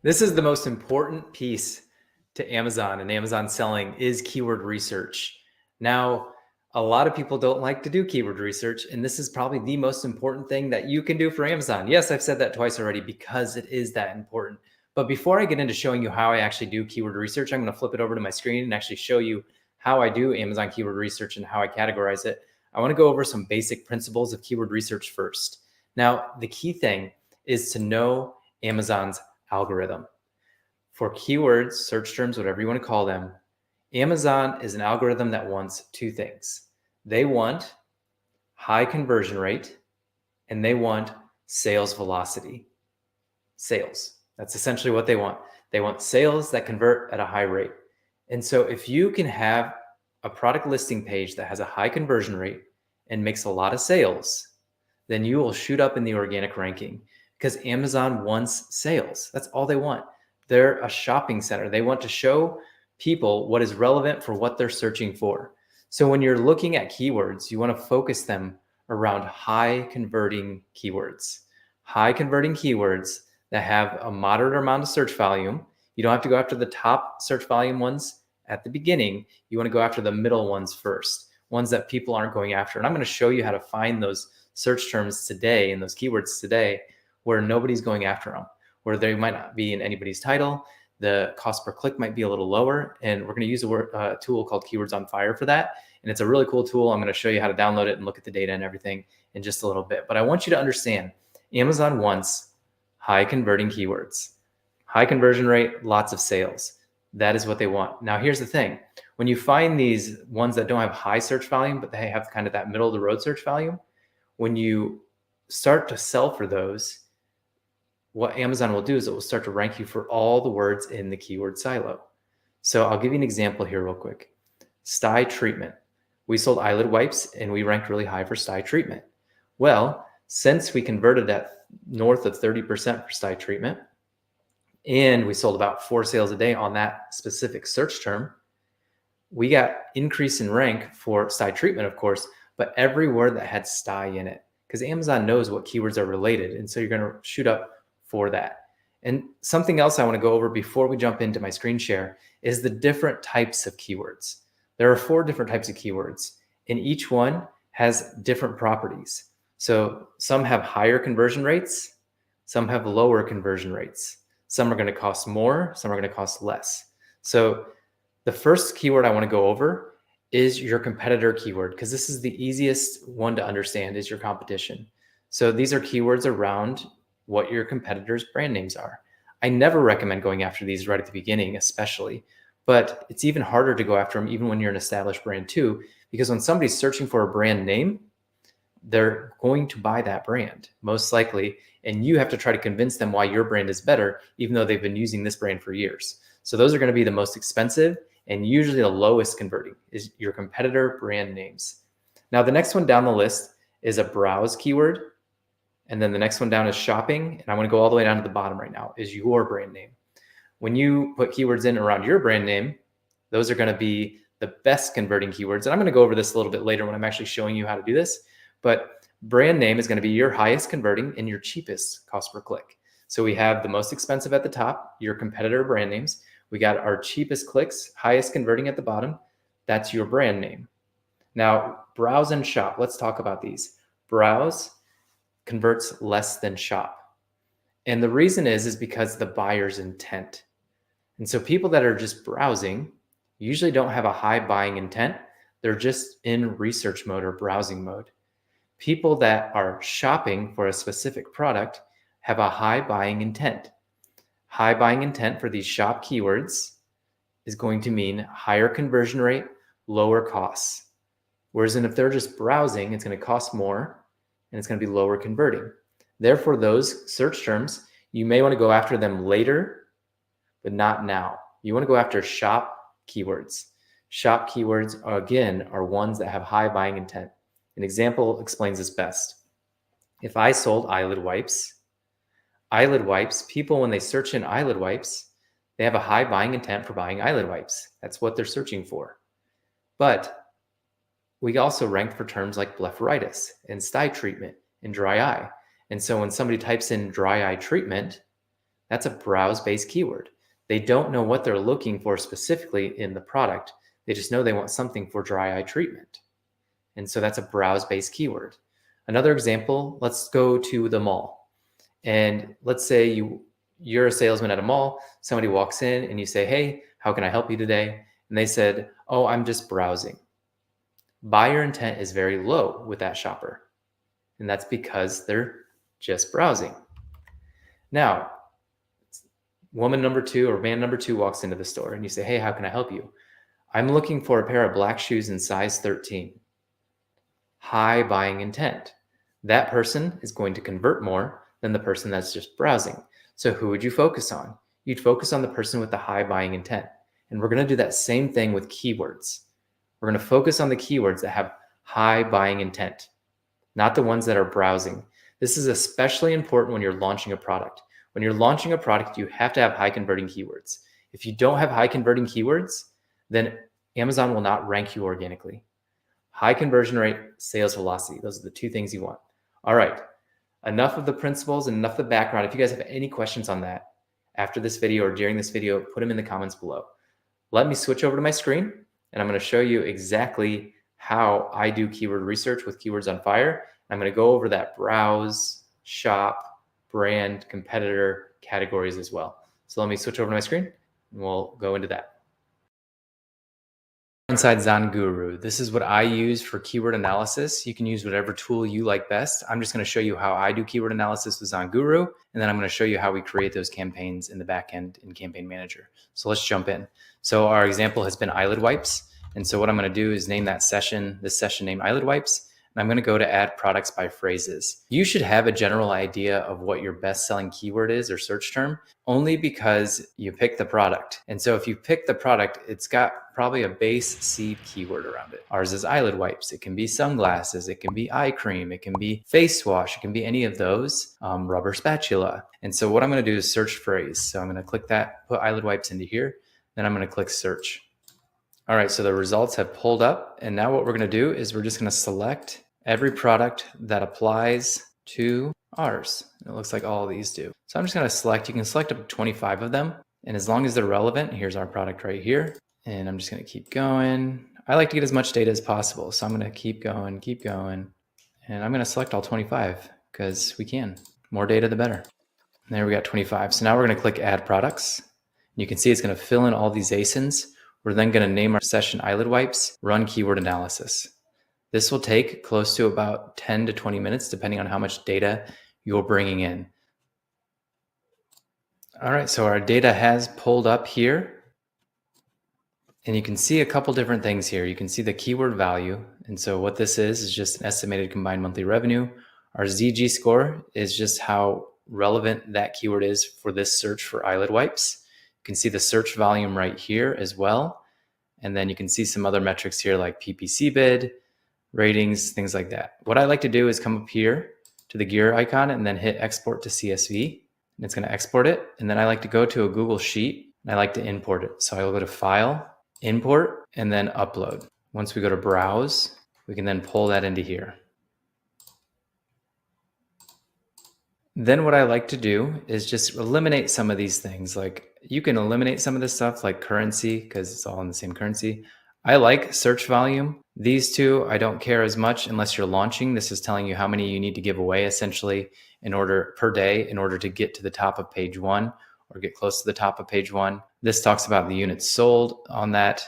This is the most important piece to Amazon and Amazon selling is keyword research. Now, a lot of people don't like to do keyword research, and this is probably the most important thing that you can do for Amazon. Yes, I've said that twice already because it is that important. But before I get into showing you how I actually do keyword research, I'm going to flip it over to my screen and actually show you how I do Amazon keyword research and how I categorize it. I want to go over some basic principles of keyword research first. Now, the key thing is to know Amazon's algorithm. For keywords, search terms, whatever you want to call them, Amazon is an algorithm that wants two things. They want high conversion rate and they want sales velocity. Sales. That's essentially what they want. They want sales that convert at a high rate. And so if you can have a product listing page that has a high conversion rate and makes a lot of sales, then you will shoot up in the organic ranking because Amazon wants sales. That's all they want. They're a shopping center. They want to show people what is relevant for what they're searching for. So when you're looking at keywords, you want to focus them around high converting keywords. High converting keywords that have a moderate amount of search volume. You don't have to go after the top search volume ones at the beginning. You want to go after the middle ones first, ones that people aren't going after. And I'm going to show you how to find those search terms today and those keywords today where nobody's going after them, where they might not be in anybody's title. The cost per click might be a little lower. And we're going to use a tool called Keywords on Fire for that. And it's a really cool tool. I'm going to show you how to download it and look at the data and everything in just a little bit. But I want you to understand Amazon wants high converting keywords, high conversion rate, lots of sales. That is what they want. Now, here's the thing. When you find these ones that don't have high search volume, but they have kind of that middle of the road search volume, when you start to sell for those, what Amazon will do is it will start to rank you for all the words in the keyword silo. So I'll give you an example here real quick. Sty treatment. We sold eyelid wipes and we ranked really high for sty treatment. Well, since we converted at north of 30% for sty treatment, and we sold about 4 sales a day on that specific search term, we got increase in rank for sty treatment, of course, but every word that had sty in it, because Amazon knows what keywords are related. And so you're going to shoot up for that. And something else I want to go over before we jump into my screen share is the different types of keywords. There are 4 different types of keywords, and each one has different properties. So some have higher conversion rates, some have lower conversion rates. Some are going to cost more, some are going to cost less. So the first keyword I want to go over is your competitor keyword, because this is the easiest one to understand, is your competition. So these are keywords around what your competitors' brand names are. I never recommend going after these right at the beginning, especially, but it's even harder to go after them even when you're an established brand too, because when somebody's searching for a brand name, they're going to buy that brand most likely. And you have to try to convince them why your brand is better, even though they've been using this brand for years. So those are going to be the most expensive and usually the lowest converting is your competitor brand names. Now, the next one down the list is a browse keyword. And then the next one down is shopping. And I want to go all the way down to the bottom right now is your brand name. When you put keywords in around your brand name, those are going to be the best converting keywords. And I'm going to go over this a little bit later when I'm actually showing you how to do this. But brand name is going to be your highest converting and your cheapest cost per click. So we have the most expensive at the top, your competitor brand names. We got our cheapest clicks, highest converting at the bottom. That's your brand name. Now, browse and shop. Let's talk about these. Browse converts less than shop. And the reason is because the buyer's intent. And so people that are just browsing usually don't have a high buying intent. They're just in research mode or browsing mode. People that are shopping for a specific product have a high buying intent. High buying intent for these shop keywords is going to mean higher conversion rate, lower costs. Whereas if they're just browsing, it's going to cost more and it's going to be lower converting. Therefore, those search terms, you may want to go after them later, but not now. You want to go after shop keywords. Shop keywords, again, are ones that have high buying intent. An example explains this best. If I sold eyelid wipes, people, when they search in eyelid wipes, they have a high buying intent for buying eyelid wipes. That's what they're searching for. But we also ranked for terms like blepharitis and sty treatment and dry eye. And so when somebody types in dry eye treatment, That's a browse-based keyword. They don't know what they're looking for specifically in the product. They just know they want something for dry eye treatment. And so that's a browse-based keyword. Another example, let's go to the mall. And let's say you're a salesman at a mall. Somebody walks in and you say, hey, how can I help you today? And they said, oh, I'm just browsing. Buyer intent is very low with that shopper. And that's because they're just browsing. Now, woman number 2 or man number 2 walks into the store and you say, hey, how can I help you? I'm looking for a pair of black shoes in size 13. High buying intent. That person is going to convert more than the person that's just browsing. So who would you focus on? You'd focus on the person with the high buying intent. And we're going to do that same thing with keywords. We're going to focus on the keywords that have high buying intent, not the ones that are browsing. This is especially important when you're launching a product. When you're launching a product, you have to have high converting keywords. If you don't have high converting keywords, then Amazon will not rank you organically. High conversion rate, sales velocity. Those are the 2 things you want. All right. Enough of the principles and enough of the background. If you guys have any questions on that after this video or during this video, put them in the comments below. Let me switch over to my screen and I'm going to show you exactly how I do keyword research with Keywords on Fire. I'm going to go over that browse, shop, brand, competitor, categories as well. So let me switch over to my screen and we'll go into that. Inside ZonGuru, this is what I use for keyword analysis. You can use whatever tool you like best. I'm just going to show you how I do keyword analysis with ZonGuru, and then I'm going to show you how we create those campaigns in the backend in Campaign Manager. So let's jump in. So our example has been eyelid wipes. And so what I'm going to do is name that session, this session named eyelid wipes. And I'm going to go to add products by phrases. You should have a general idea of what your best selling keyword is or search term, only because you pick the product. And so if you pick the product, it's got probably a base seed keyword around it. Ours is eyelid wipes. It can be sunglasses. It can be eye cream. It can be face wash. It can be any of those, rubber spatula. And so what I'm going to do is search phrase. So I'm going to click that, put eyelid wipes into here. Then I'm going to click search. All right, so the results have pulled up. And now what we're going to do is we're just going to select every product that applies to ours. It looks like all of these do. So I'm just going to select, you can select up to 25 of them. And as long as they're relevant, here's our product right here. And I'm just going to keep going. I like to get as much data as possible. So I'm going to keep going. And I'm going to select all 25 because we can. More data, the better. And there we got 25. So now we're going to click add products. And you can see it's going to fill in all these ASINs. We're then going to name our session eyelid wipes, run keyword analysis. This will take close to about 10 to 20 minutes, depending on how much data you're bringing in. All right, so our data has pulled up here. And you can see a couple different things here. You can see the keyword value. And so what this is just an estimated combined monthly revenue. Our ZG score is just how relevant that keyword is for this search for eyelid wipes. You can see the search volume right here as well. And then you can see some other metrics here like PPC bid, ratings, things like that. What I like to do is come up here to the gear icon and then hit export to CSV. And it's going to export it. And then I like to go to a Google Sheet and I like to import it. So I'll go to File, Import, and then Upload. Once we go to Browse, we can then pull that into here. Then what I like to do is just eliminate some of these things. Like you can eliminate some of this stuff like currency because it's all in the same currency. I like search volume. These two, I don't care as much unless you're launching. This is telling you how many you need to give away essentially in order per day in order to get to the top of page 1 or get close to the top of page 1. This talks about the units sold on that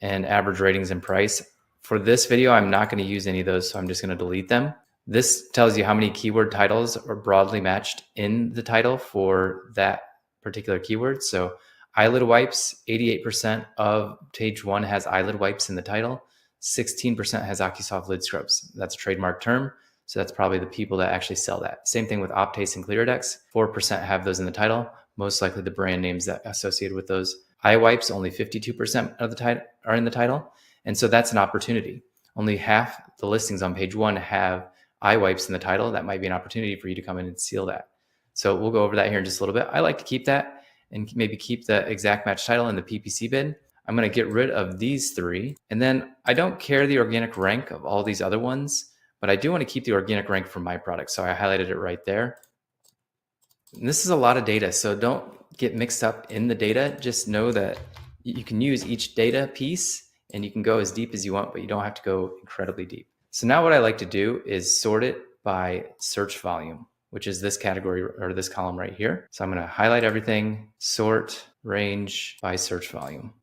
and average ratings and price. For this video, I'm not going to use any of those, so I'm just going to delete them. This tells you how many keyword titles are broadly matched in the title for that particular keyword. So eyelid wipes, 88% of page 1 has eyelid wipes in the title. 16% has ACoS lid scrubs. That's a trademark term. So that's probably the people that actually sell that. Same thing with Optase and Clearadex. 4% have those in the title. Most likely the brand names that are associated with those. Eye wipes, only 52% of the title are in the title. And so that's an opportunity. Only half the listings on page 1 have eye wipes in the title. That might be an opportunity for you to come in and seal that. So we'll go over that here in just a little bit. I like to keep that and maybe keep the exact match title in the PPC bid. I'm going to get rid of these 3. And then I don't care the organic rank of all these other ones, but I do want to keep the organic rank for my product. So I highlighted it right there. And this is a lot of data, so don't get mixed up in the data. Just know that you can use each data piece and you can go as deep as you want, but you don't have to go incredibly deep. So now what I like to do is sort it by search volume, which is this category or this column right here. So I'm going to highlight everything, sort range by search volume.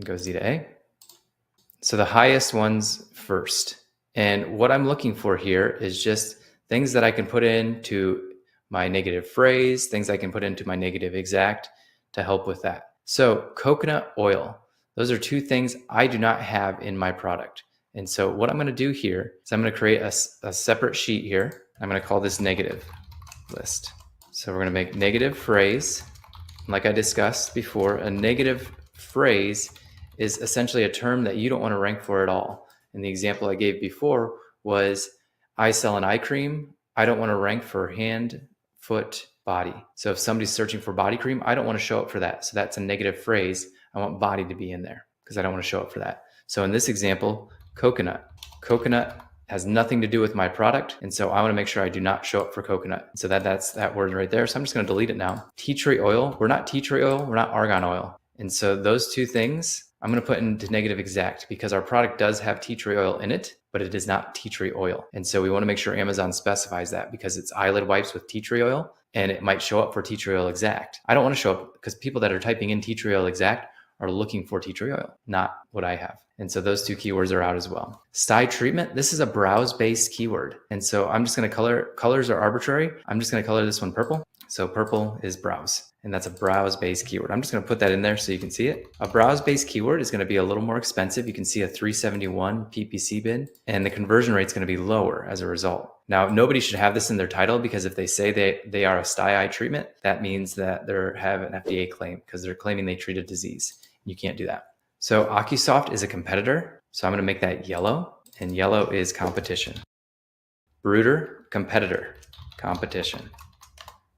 Go Z to A. So the highest ones first. And what I'm looking for here is just things that I can put into my negative phrase, things I can put into my negative exact to help with that. So coconut oil, those are two things I do not have in my product. And so what I'm going to do here is I'm going to create a separate sheet here. I'm going to call this negative list. So we're going to make negative phrase. Like I discussed before, a negative phrase is essentially a term that you don't want to rank for at all. And the example I gave before was, I sell an eye cream. I don't want to rank for hand, foot, body. So if somebody's searching for body cream, I don't want to show up for that. So that's a negative phrase. I want body to be in there because I don't want to show up for that. So in this example, coconut. Coconut has nothing to do with my product. And so I want to make sure I do not show up for coconut. So that's that word right there. So I'm just going to delete it now. Tea tree oil. We're not tea tree oil. We're not argan oil. And so those two things I'm going to put into negative exact because our product does have tea tree oil in it, but it is not tea tree oil. And so we want to make sure Amazon specifies that because it's eyelid wipes with tea tree oil and it might show up for tea tree oil exact. I don't want to show up because people that are typing in tea tree oil exact are looking for tea tree oil, not what I have. And so those two keywords are out as well. Stye treatment, this is a browse-based keyword. And so I'm just going to colors are arbitrary. I'm just going to color this one purple. So purple is browse, and that's a browse-based keyword. I'm just going to put that in there so you can see it. A browse-based keyword is going to be a little more expensive. You can see a 371 PPC bid, and the conversion rate is going to be lower as a result. Now, nobody should have this in their title because if they say they are a stye eye treatment, that means that they have an FDA claim because they're claiming they treat a disease. You can't do that. So ACoS is a competitor. So I'm going to make that yellow, and yellow is competition. Brooder, competitor, competition.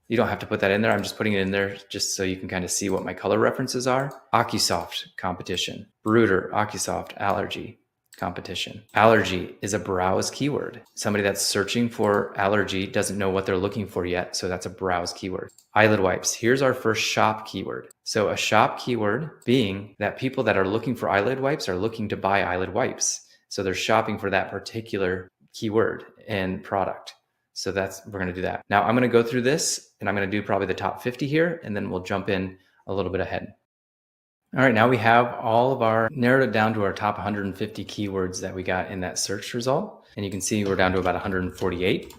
You don't have to put that in there. I'm just putting it in there just so you can kind of see what my color references are. ACoS, competition. Brooder, ACoS, allergy, competition. Allergy is a browse keyword. Somebody that's searching for allergy doesn't know what they're looking for yet, so that's a browse keyword. Eyelid wipes. Here's our first shop keyword. So a shop keyword being that people that are looking for eyelid wipes are looking to buy eyelid wipes. So they're shopping for that particular keyword and product. So we're going to do that. Now I'm going to go through this and I'm going to do probably the top 50 here, and then we'll jump in a little bit ahead. All right, now we have narrowed it down to our top 150 keywords that we got in that search result. And you can see we're down to about 148.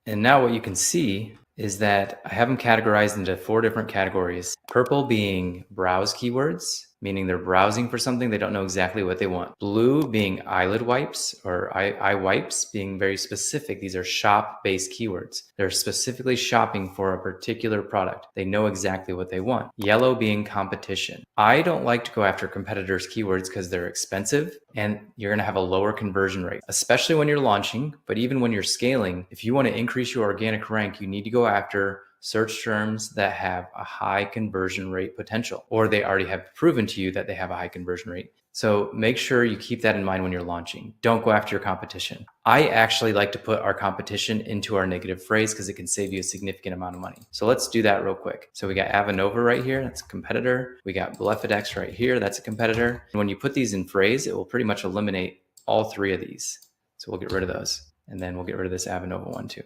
And now what you can see is that I have them categorized into 4 different categories. Purple being browse keywords, meaning they're browsing for something, they don't know exactly what they want. Blue being eyelid wipes or eye wipes, being very specific. These are shop-based keywords. They're specifically shopping for a particular product. They know exactly what they want. Yellow being competition. I don't like to go after competitors' keywords because they're expensive and you're going to have a lower conversion rate, especially when you're launching, but even when you're scaling. If you want to increase your organic rank, you need to go after search terms that have a high conversion rate potential, or they already have proven to you that they have a high conversion rate. So make sure you keep that in mind when you're launching. Don't go after your competition. I actually like to put our competition into our negative phrase because it can save you a significant amount of money. So let's do that real quick. So we got Avanova right here. That's a competitor. We got Blefidex right here. That's a competitor. And when you put these in phrase, it will pretty much eliminate all 3 of these. So we'll get rid of those. And then we'll get rid of this Avanova one too.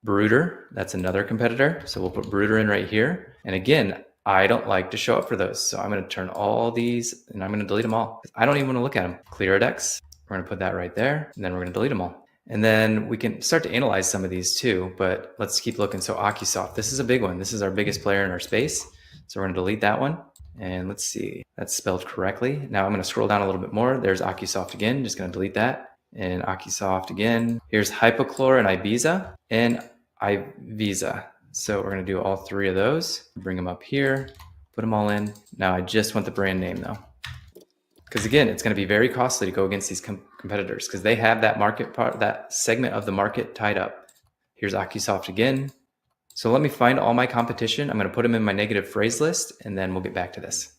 Brooder, that's another competitor. So we'll put Brooder in right here. And again, I don't like to show up for those. So I'm going to turn all these and I'm going to delete them all. I don't even want to look at them. Clearidex, we're going to put that right there. And then we're going to delete them all. And then we can start to analyze some of these too, but let's keep looking. So ACoS, this is a big one. This is our biggest player in our space. So we're going to delete that one. And let's see, that's spelled correctly. Now I'm going to scroll down a little bit more. There's ACoS again, just going to delete that. And ACoS again. Here's Hypochlor and Ibiza and Ivisa. So we're going to do all 3 of those. Bring them up here, put them all in. Now I just want the brand name though, because again, it's going to be very costly to go against these competitors because they have that market part, that segment of the market tied up. Here's ACoS again. So let me find all my competition. I'm going to put them in my negative phrase list, and then we'll get back to this.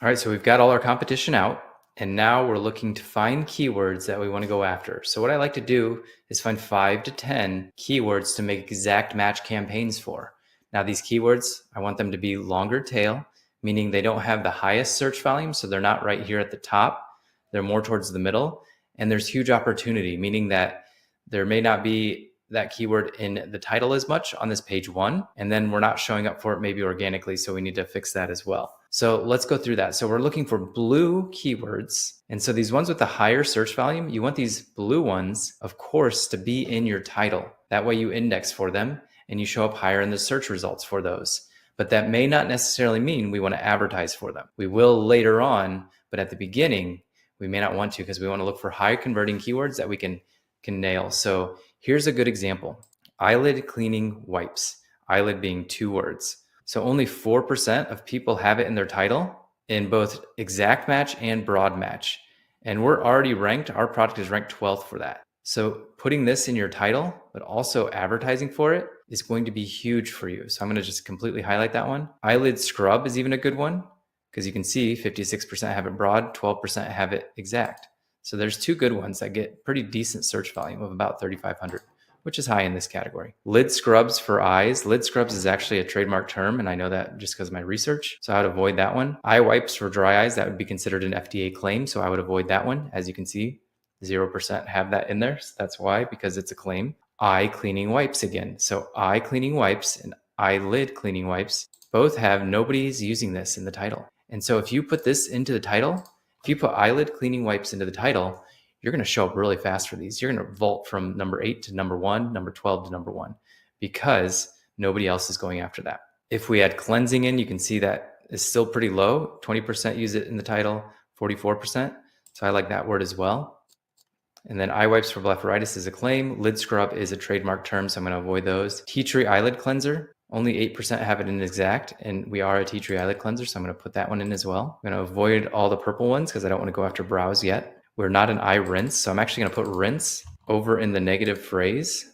All right, so we've got all our competition out. And now we're looking to find keywords that we want to go after. So what I like to do is find 5 to 10 keywords to make exact match campaigns for. Now these keywords, I want them to be longer tail, meaning they don't have the highest search volume. So they're not right here at the top. They're more towards the middle. And there's huge opportunity, meaning that there may not be that keyword in the title as much on this page 1. And then we're not showing up for it maybe organically. So we need to fix that as well. So let's go through that. So we're looking for blue keywords. And so these ones with the higher search volume, you want these blue ones, of course, to be in your title. That way you index for them and you show up higher in the search results for those. But that may not necessarily mean we want to advertise for them. We will later on, but at the beginning, we may not want to because we want to look for high converting keywords that we can nail. So here's a good example. Eyelid cleaning wipes. Eyelid being 2 words. So only 4% of people have it in their title in both exact match and broad match. And we're already ranked, our product is ranked 12th for that. So putting this in your title, but also advertising for it is going to be huge for you. So I'm going to just completely highlight that one. Eyelid scrub is even a good one because you can see 56% have it broad, 12% have it exact. So there's 2 good ones that get pretty decent search volume of about 3,500, which is high in this category. Lid scrubs for eyes. Lid scrubs is actually a trademark term, and I know that just because of my research. So I would avoid that one. Eye wipes for dry eyes, that would be considered an FDA claim. So I would avoid that one. As you can see, 0% have that in there. So that's why, because it's a claim. Eye cleaning wipes again. So eye cleaning wipes and eyelid cleaning wipes both have nobody's using this in the title. And so if you put this into the title, if you put eyelid cleaning wipes into the title, you're going to show up really fast for these. You're going to vault from number 8 to number 1, number 12 to number 1, because nobody else is going after that. If we add cleansing in, you can see that is still pretty low. 20% use it in the title, 44%. So I like that word as well. And then eye wipes for blepharitis is a claim. Lid scrub is a trademark term, so I'm going to avoid those. Tea tree eyelid cleanser. Only 8% have it in exact, and we are a tea tree eyelid cleanser, so I'm going to put that one in as well. I'm going to avoid all the purple ones because I don't want to go after brows yet. We're not an eye rinse, so I'm actually going to put rinse over in the negative phrase.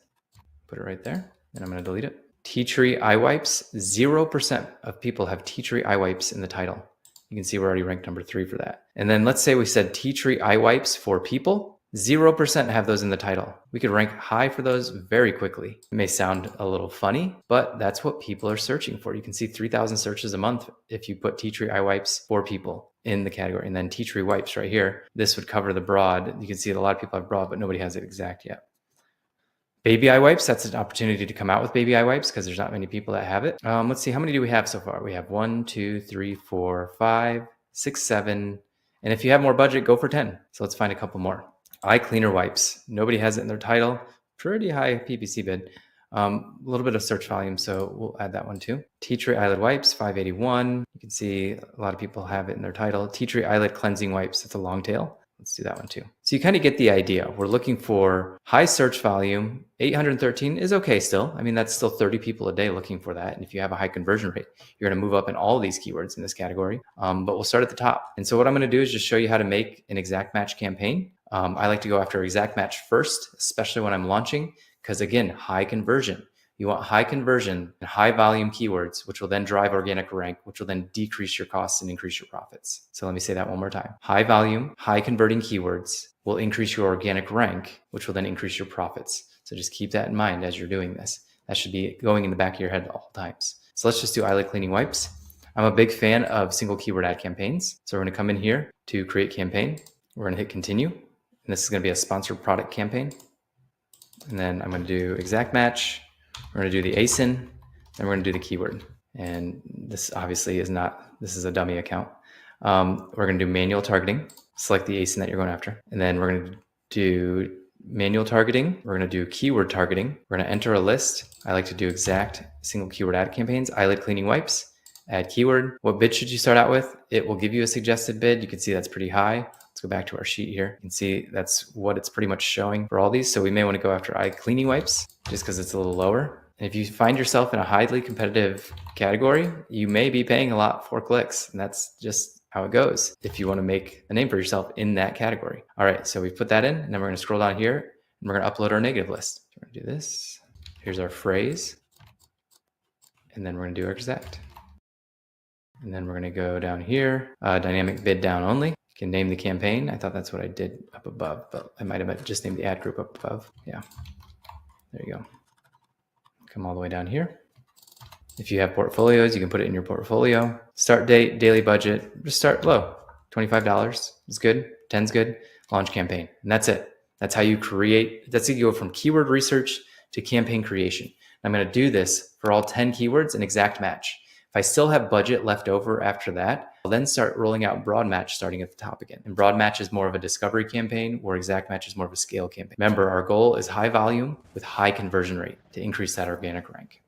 Put it right there, and I'm going to delete it. Tea tree eye wipes. 0% of people have tea tree eye wipes in the title. You can see we're already ranked number 3 for that. And then let's say we said tea tree eye wipes for people. 0% have those in the title. We could rank high for those very quickly. It may sound a little funny, but that's what people are searching for. You can see 3,000 searches a month if you put tea tree eye wipes for people in the category. And then tea tree wipes right here. This would cover the broad. You can see that a lot of people have broad, but nobody has it exact yet. Baby eye wipes, that's an opportunity to come out with baby eye wipes because there's not many people that have it. Let's see, how many do we have so far? We have 1, 2, 3, 4, 5, 6, 7. And if you have more budget, go for 10. So let's find a couple more. Eye cleaner wipes. Nobody has it in their title. Pretty high PPC bid. A little bit of search volume, so we'll add that one too. Tea tree eyelid wipes, 581. You can see a lot of people have it in their title. Tea tree eyelid cleansing wipes. That's a long tail. Let's do that one too. So you kind of get the idea. We're looking for high search volume. 813 is okay still. I mean, that's still 30 people a day looking for that. And if you have a high conversion rate, you're going to move up in all of these keywords in this category. But we'll start at the top. And so what I'm going to do is just show you how to make an exact match campaign. I like to go after exact match first, especially when I'm launching, because again, high conversion. You want high conversion and high volume keywords, which will then drive organic rank, which will then decrease your costs and increase your profits. So let me say that one more time. High volume, high converting keywords will increase your organic rank, which will then increase your profits. So just keep that in mind as you're doing this. That should be going in the back of your head at all times. So let's just do eyelid cleaning wipes. I'm a big fan of single keyword ad campaigns. So we're going to come in here to create campaign. We're going to hit continue. And this is going to be a sponsored product campaign. And then I'm going to do exact match. We're going to do the ASIN, and we're going to do the keyword. And this obviously is not, this is a dummy account. We're going to do manual targeting, select the ASIN that you're going after. And then we're going to do manual targeting. We're going to do keyword targeting. We're going to enter a list. I like to do exact single keyword ad campaigns, eyelid cleaning wipes, add keyword. What bid should you start out with? It will give you a suggested bid. You can see that's pretty high. Let's go back to our sheet here. You can see that's what it's pretty much showing for all these. So we may want to go after eye cleaning wipes just because it's a little lower. And if you find yourself in a highly competitive category, you may be paying a lot for clicks. And that's just how it goes if you want to make a name for yourself in that category. All right, so we've put that in, and then we're going to scroll down here and we're going to upload our negative list. So we're going to do this. Here's our phrase. And then we're going to do our exact. And then we're going to go down here, dynamic bid down only. can name the campaign. I thought that's what I did up above, but I might have just named the ad group up above. Yeah, there you go. Come all the way down here. If you have portfolios, you can put it in your portfolio. Start date, daily budget, just start low. $25 is good, 10's good, launch campaign. And that's it. That's how you create, that's how you go from keyword research to campaign creation. I'm gonna do this for all 10 keywords in exact match. If I still have budget left over after that, I'll then start rolling out broad match starting at the top again. And broad match is more of a discovery campaign, where exact match is more of a scale campaign. Remember, our goal is high volume with high conversion rate to increase that organic rank.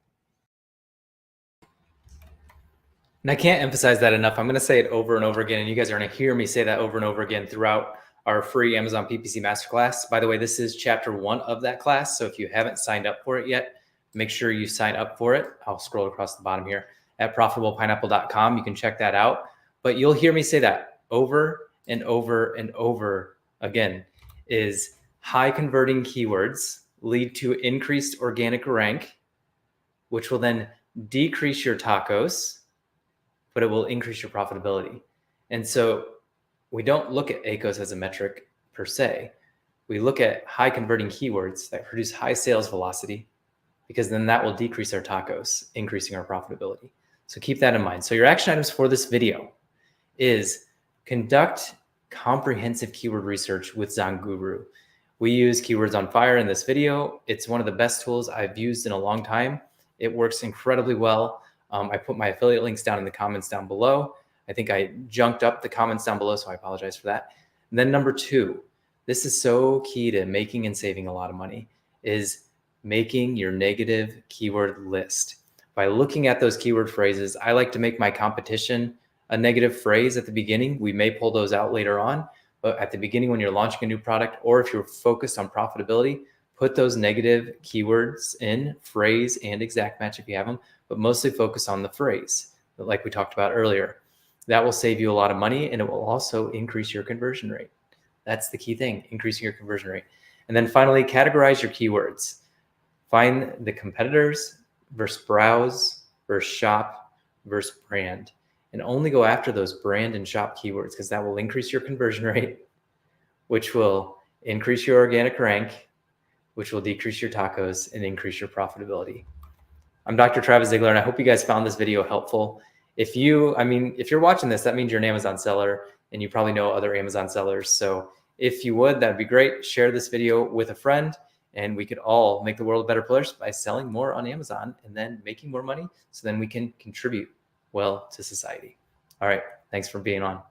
And I can't emphasize that enough. I'm going to say it over and over again, and you guys are going to hear me say that over and over again throughout our free Amazon PPC Masterclass. By the way, this is chapter 1 of that class. So if you haven't signed up for it yet, make sure you sign up for it. I'll scroll across the bottom here at profitablepineapple.com. You can check that out. But you'll hear me say that over and over and over again, is high converting keywords lead to increased organic rank, which will then decrease your TACoS, but it will increase your profitability. And so we don't look at ACoS as a metric per se. We look at high converting keywords that produce high sales velocity, because then that will decrease our TACoS, increasing our profitability. So keep that in mind. So your action items for this video is conduct comprehensive keyword research with ZonGuru. We use Keywords on Fire in this video. It's one of the best tools I've used in a long time. It works incredibly well. I put my affiliate links down in the comments down below. I think I junked up the comments down below, so I apologize for that. And then number 2, this is so key to making and saving a lot of money, is making your negative keyword list. By looking at those keyword phrases, I like to make my competition a negative phrase at the beginning. We may pull those out later on, but at the beginning when you're launching a new product, or if you're focused on profitability, put those negative keywords in, phrase and exact match if you have them, but mostly focus on the phrase, like we talked about earlier. That will save you a lot of money, and it will also increase your conversion rate. That's the key thing, increasing your conversion rate. And then finally, categorize your keywords. Find the competitors versus browse versus shop versus brand, and only go after those brand and shop keywords, because that will increase your conversion rate, which will increase your organic rank, which will decrease your TACoS and increase your profitability. I'm Dr. Travis Zigler, and I hope you guys found this video helpful. If you're watching this, that means you're an Amazon seller, and you probably know other Amazon sellers. So if you would, that'd be great. Share this video with a friend, and we could all make the world a better place by selling more on Amazon and then making more money, so then we can contribute well to society. All right. Thanks for being on.